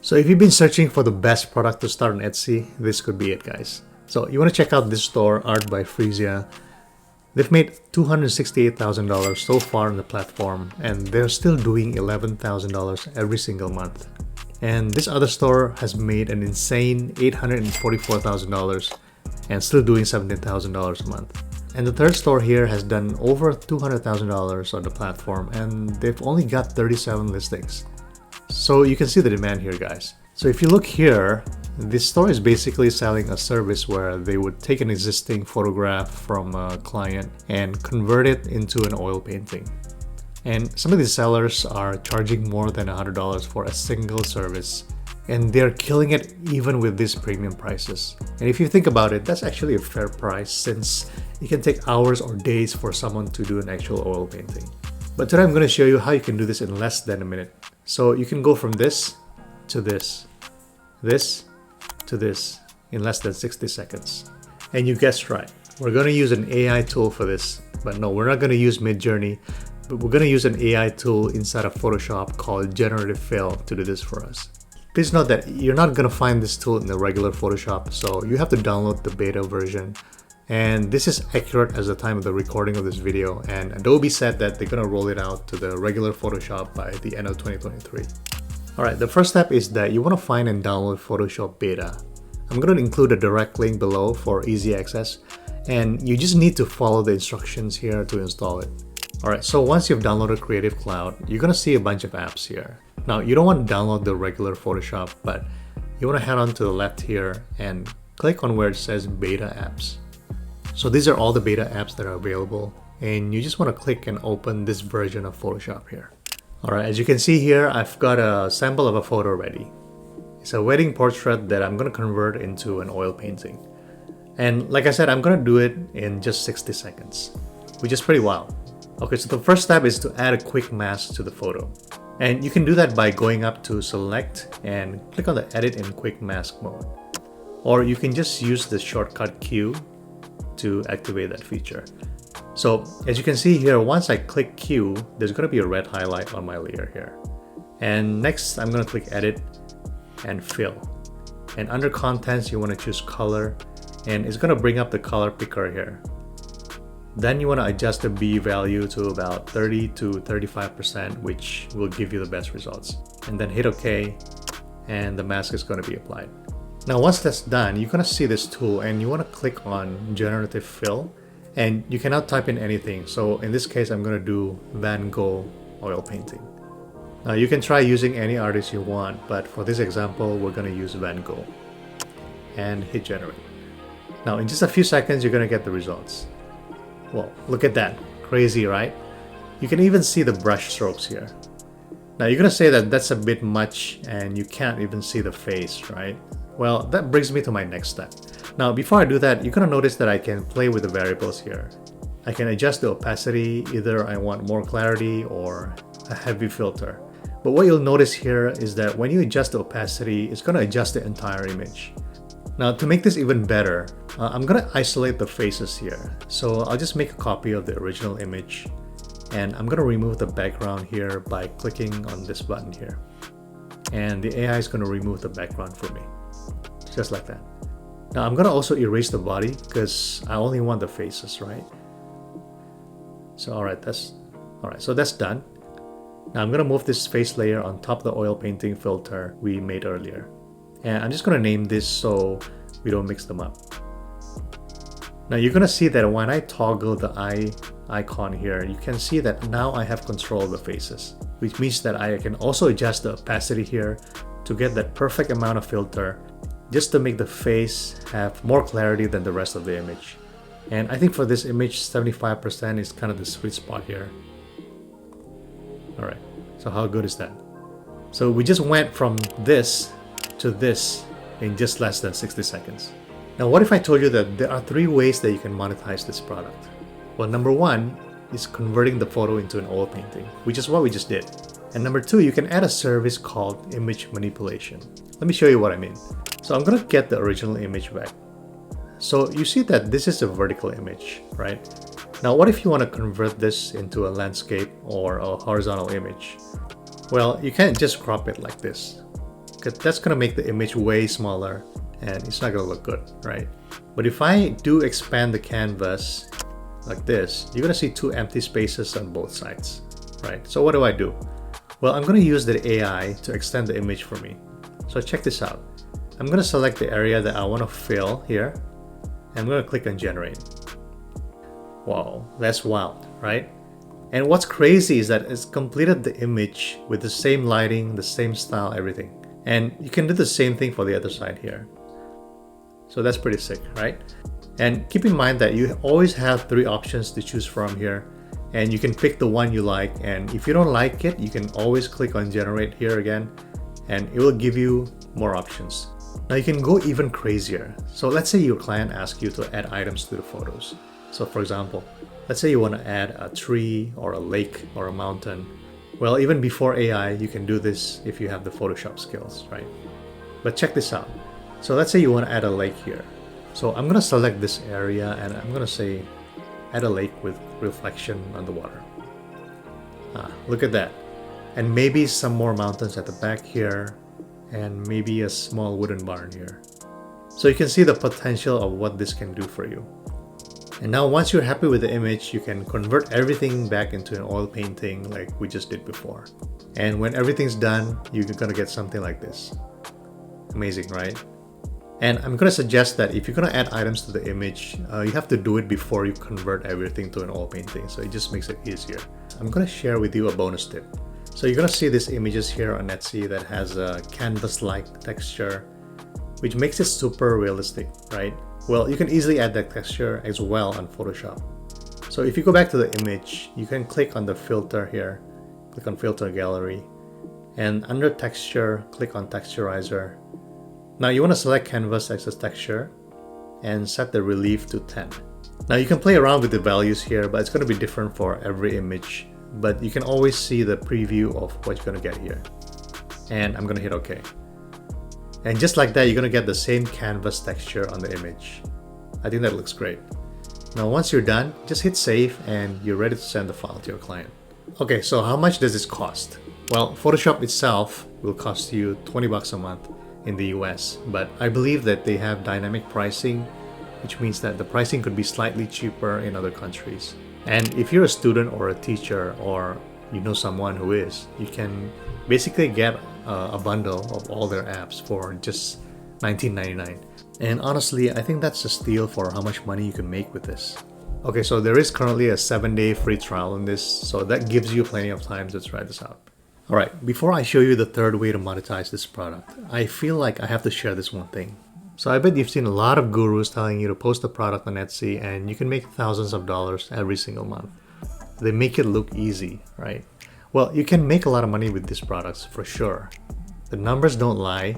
So if you've been searching for the best product to start on Etsy, this could be it, guys. So you want to check out this store, Art by Frisia. They've made $268,000 so far on the platform, and they're still doing $11,000 every single month. And this other store has made an insane $844,000 and still doing $17,000 a month. And the third store here has done over $200,000 on the platform, and they've only got 37 listings. So you can see the demand here, guys. So if you look here, this store is basically selling a service where they would take an existing photograph from a client and convert it into an oil painting. And some of these sellers are charging more than $100 for a single service, and they're killing it even with these premium prices. And if you think about it, that's actually a fair price since it can take hours or days for someone to do an actual oil painting. But today I'm going to show you how you can do this in less than a minute. So you can go from this to this to this in less than 60 seconds. And you guessed right, we're going to use an AI tool for this. But no, we're not going to use Midjourney, but we're going to use an AI tool inside of Photoshop called Generative Fill to do this for us. Please note that you're not going to find this tool in the regular Photoshop, so you have to download the beta version. And this is accurate as the time of the recording of this video, and Adobe said that they're going to roll it out to the regular Photoshop by the end of 2023. Alright, the first step is that you want to find and download Photoshop Beta. I'm going to include a direct link below for easy access, and you just need to follow the instructions here to install it. Alright, so once you've downloaded Creative Cloud, you're going to see a bunch of apps here. Now, you don't want to download the regular Photoshop, but you want to head on to the left here and click on where it says Beta Apps. So these are all the beta apps that are available, and you just want to click and open this version of Photoshop here. Alright, as you can see here, I've got a sample of a photo ready. It's a wedding portrait that I'm going to convert into an oil painting. And like I said, I'm going to do it in just 60 seconds, which is pretty wild. Okay, so the first step is to add a quick mask to the photo. And you can do that by going up to Select and click on the Edit in Quick Mask mode. Or you can just use the shortcut Q to activate that feature. So as you can see here, once I click Q, there's going to be a red highlight on my layer here. And next I'm going to click Edit and Fill. And under Contents, you want to choose Color, and it's going to bring up the color picker here. Then you want to adjust the B value to about 30 to 35%, which will give you the best results. And then hit OK, and the mask is going to be applied. Now once that's done, you're going to see this tool and you want to click on Generative Fill, and you cannot type in anything. So in this case, I'm going to do Van Gogh oil painting. Now you can try using any artist you want, but for this example, we're going to use Van Gogh. And hit Generate. Now in just a few seconds, you're going to get the results. Well, look at that. Crazy, right? You can even see the brush strokes here. Now you're going to say that that's a bit much and you can't even see the face, right? Well, that brings me to my next step. Now, before I do that, you're going to notice that I can play with the variables here. I can adjust the opacity, either I want more clarity or a heavy filter. But what you'll notice here is that when you adjust the opacity, it's going to adjust the entire image. Now, to make this even better, I'm going to isolate the faces here. So I'll just make a copy of the original image, and I'm going to remove the background here by clicking on this button here. And the AI is going to remove the background for me. Just like that. Now I'm going to also erase the body because I only want the faces, right? So so that's done. Now I'm going to move this face layer on top of the oil painting filter we made earlier. And I'm just going to name this so we don't mix them up. Now you're going to see that when I toggle the eye icon here, you can see that now I have control of the faces, which means that I can also adjust the opacity here to get that perfect amount of filter, just to make the face have more clarity than the rest of the image. And I think for this image, 75% is kind of the sweet spot here. Alright, so how good is that? So we just went from this to this in just less than 60 seconds. Now what if I told you that there are 3 ways that you can monetize this product? Well, number 1 is converting the photo into an oil painting, which is what we just did. And number 2, you can add a service called image manipulation. Let me show you what I mean. So I'm going to get the original image back. So you see that this is a vertical image, right? Now what if you want to convert this into a landscape or a horizontal image? Well, you can't just crop it like this, because that's gonna make the image way smaller and it's not gonna look good, right? But if I do expand the canvas like this, you're gonna see two empty spaces on both sides, right? So what do? Well, I'm gonna use the AI to extend the image for me. So check this out. I'm gonna select the area that I wanna fill here, and I'm gonna click on generate. Wow, that's wild, right? And what's crazy is that it's completed the image with the same lighting, the same style, everything. And you can do the same thing for the other side here. So that's pretty sick, right? And keep in mind that you always have 3 options to choose from here. And you can pick the one you like. And if you don't like it, you can always click on generate here again. And it will give you more options. Now you can go even crazier. So let's say your client asks you to add items to the photos. So for example, let's say you want to add a tree or a lake or a mountain. Well, even before AI, you can do this if you have the Photoshop skills, right? But check this out. So let's say you want to add a lake here. So I'm going to select this area and I'm going to say add a lake with reflection on the water. Look at that. And maybe some more mountains at the back here and maybe a small wooden barn here. So you can see the potential of what this can do for you. And now once you're happy with the image, you can convert everything back into an oil painting like we just did before. And when everything's done, you're gonna get something like this. Amazing, right? And I'm gonna suggest that if you're gonna add items to the image, you have to do it before you convert everything to an oil painting. So it just makes it easier. I'm gonna share with you a bonus tip. So you're gonna see these images here on Etsy that has a canvas-like texture, which makes it super realistic, right? Well, you can easily add that texture as well on Photoshop. So if you go back to the image, you can click on the filter here, click on filter gallery, and under texture, click on texturizer. Now you want to select canvas as a texture and set the relief to 10. Now you can play around with the values here, but it's going to be different for every image, but you can always see the preview of what you're going to get here. And I'm going to hit OK. And just like that, you're going to get the same canvas texture on the image. I think that looks great. Now once you're done, just hit save and you're ready to send the file to your client. Okay, so how much does this cost? Well, Photoshop itself will cost you 20 bucks a month in the US, but I believe that they have dynamic pricing, which means that the pricing could be slightly cheaper in other countries. And if you're a student or a teacher or you know someone who is, you can basically get a bundle of all their apps for just $19.99. And honestly, I think that's a steal for how much money you can make with this. Okay, so there is currently a 7-day free trial on this, so that gives you plenty of time to try this out. Alright, before I show you the third way to monetize this product, I feel like I have to share this one thing. So I bet you've seen a lot of gurus telling you to post a product on Etsy and you can make thousands of dollars every single month. They make it look easy, right? Well, you can make a lot of money with these products for sure. The numbers don't lie,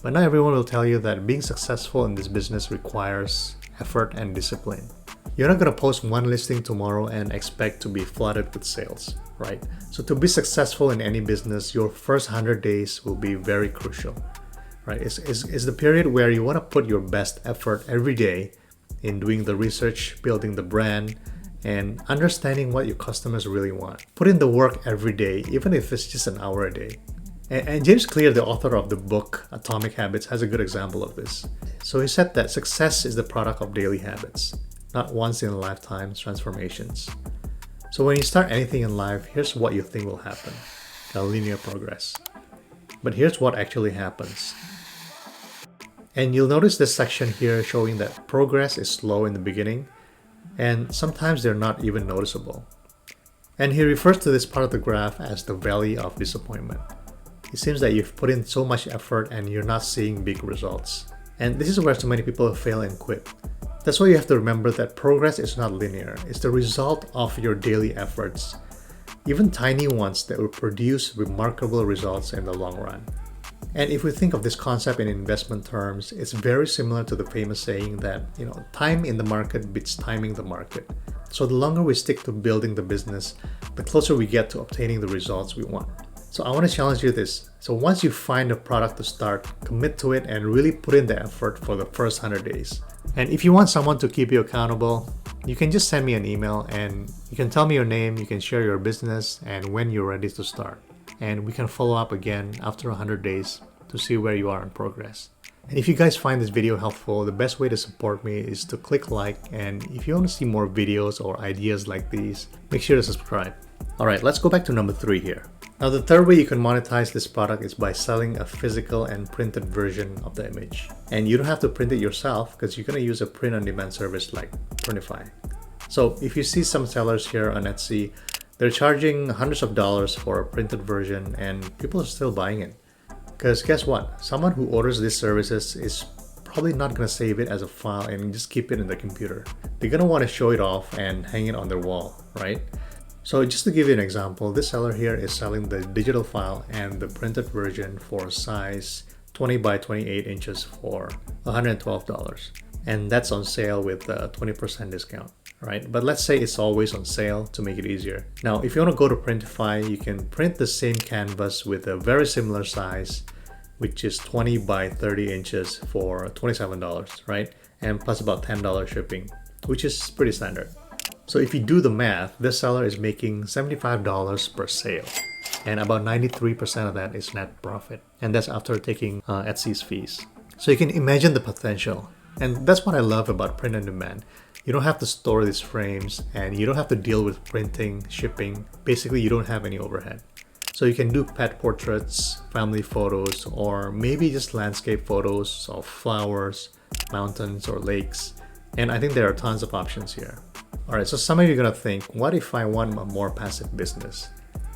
but not everyone will tell you that being successful in this business requires effort and discipline. You're not going to post one listing tomorrow and expect to be flooded with sales, right? So to be successful in any business, your first 100 days will be very crucial, right? It's the period where you want to put your best effort every day in doing the research, building the brand, and understanding what your customers really want. Put in the work every day, even if it's just an hour a day. And James Clear, the author of the book Atomic Habits, has a good example of this. So he said that success is the product of daily habits, not once-in-a-lifetime transformations. So when you start anything in life, here's what you think will happen: a linear progress. But here's what actually happens. And you'll notice this section here showing that progress is slow in the beginning, and sometimes they're not even noticeable. And he refers to this part of the graph as the valley of disappointment. It seems that you've put in so much effort and you're not seeing big results. And this is where so many people fail and quit. That's why you have to remember that progress is not linear. It's the result of your daily efforts, even tiny ones that will produce remarkable results in the long run. And if we think of this concept in investment terms, it's very similar to the famous saying that, time in the market beats timing the market. So the longer we stick to building the business, the closer we get to obtaining the results we want. So I want to challenge you this. So once you find a product to start, commit to it and really put in the effort for the first 100 days. And if you want someone to keep you accountable, you can just send me an email and you can tell me your name, you can share your business and when you're ready to start. And we can follow up again after 100 days to see where you are in progress. And if you guys find this video helpful, the best way to support me is to click like, and if you want to see more videos or ideas like these, make sure to subscribe. Alright, let's go back to number 3 here. Now the third way you can monetize this product is by selling a physical and printed version of the image. And you don't have to print it yourself because you're going to use a print-on-demand service like Printify. So if you see some sellers here on Etsy, they're charging hundreds of dollars for a printed version and people are still buying it. Because guess what? Someone who orders these services is probably not going to save it as a file and just keep it in their computer. They're going to want to show it off and hang it on their wall, right? So just to give you an example, this seller here is selling the digital file and the printed version for size 20 by 28 inches for $112. And that's on sale with a 20% discount, right? But let's say it's always on sale to make it easier. Now, if you want to go to Printify, you can print the same canvas with a very similar size, which is 20 by 30 inches for $27, right? And plus about $10 shipping, which is pretty standard. So if you do the math, this seller is making $75 per sale, and about 93% of that is net profit. And that's after taking Etsy's fees. So you can imagine the potential. And that's what I love about print on demand. You don't have to store these frames and you don't have to deal with printing, shipping. Basically, you don't have any overhead. So you can do pet portraits, family photos, or maybe just landscape photos of flowers, mountains, or lakes. And I think there are tons of options here. Alright, so some of you are going to think, what if I want a more passive business?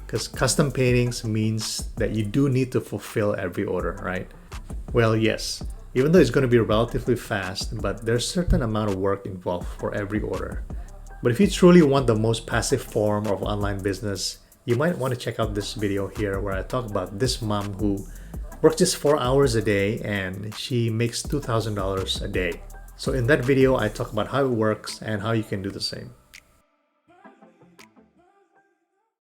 Because custom paintings means that you do need to fulfill every order, right? Well, yes. Even though it's going to be relatively fast, but there's a certain amount of work involved for every order. But if you truly want the most passive form of online business, you might want to check out this video here where I talk about this mom who works just 4 hours a day and she makes $2,000 a day. So in that video, I talk about how it works and how you can do the same.